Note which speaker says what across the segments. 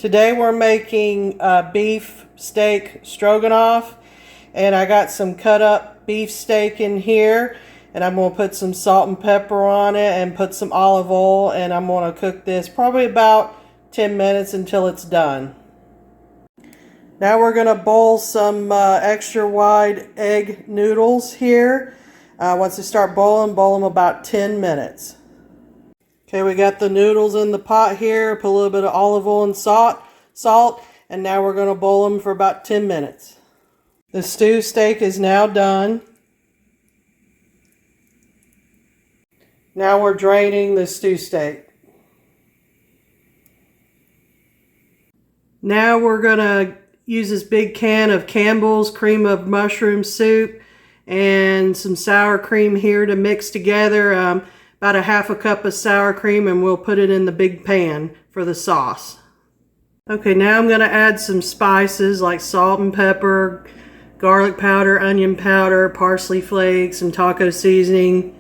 Speaker 1: Today we're making beef steak stroganoff, and I got some cut up beef steak in here, and I'm going to put some salt and pepper on it and put some olive oil, and I'm going to cook this probably about 10 minutes until it's done. Now we're going to boil some extra wide egg noodles here. Once they start boiling, boil them about 10 minutes. Okay, we got the noodles in the pot here. Put a little bit of olive oil and salt, and now we're going to boil them for about 10 minutes. The stew steak is now done. Now we're draining the stew steak. Now we're going to use this big can of Campbell's cream of mushroom soup and some sour cream here to mix together. About a half a cup of sour cream, and we'll put it in the big pan for the sauce. Okay, now I'm going to add some spices like salt and pepper, garlic powder, onion powder, parsley flakes, and taco seasoning,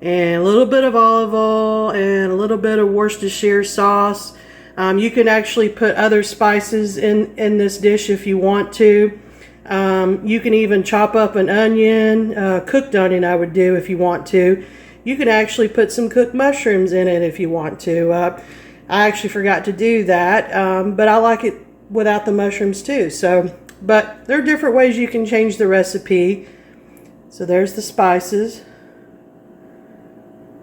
Speaker 1: and a little bit of olive oil and a little bit of Worcestershire sauce. You can actually put other spices in this dish if you want to. You can even chop up an onion, cooked onion I would do if you want to. You can actually put some cooked mushrooms in it if you want to. I actually forgot to do that, but I like it without the mushrooms too. But there are different ways you can change the recipe. So there's the spices.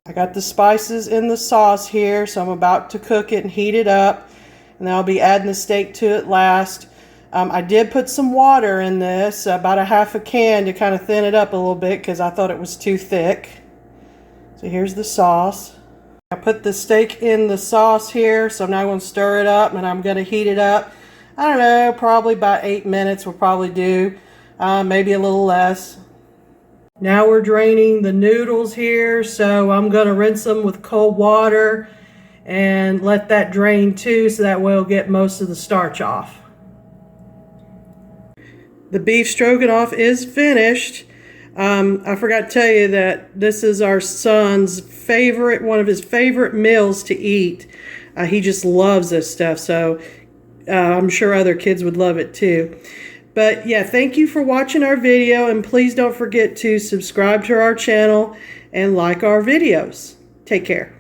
Speaker 1: I got the spices in the sauce here, so I'm about to cook it and heat it up. And then I'll be adding the steak to it last. I did put some water in this, about a half a can, to kind of thin it up a little bit because I thought it was too thick. So here's the sauce. I put the steak in the sauce here, so I'm now going to stir it up, and I'm going to heat it up. I don't know, probably about 8 minutes will probably do, maybe a little less. Now we're draining the noodles here, so I'm going to rinse them with cold water and let that drain too, so that way we'll get most of the starch off. The beef stroganoff is finished. I forgot to tell you that this is our son's favorite, one of his favorite meals to eat. He just loves this stuff, so I'm sure other kids would love it too. But yeah, thank you for watching our video, and please don't forget to subscribe to our channel and like our videos. Take care.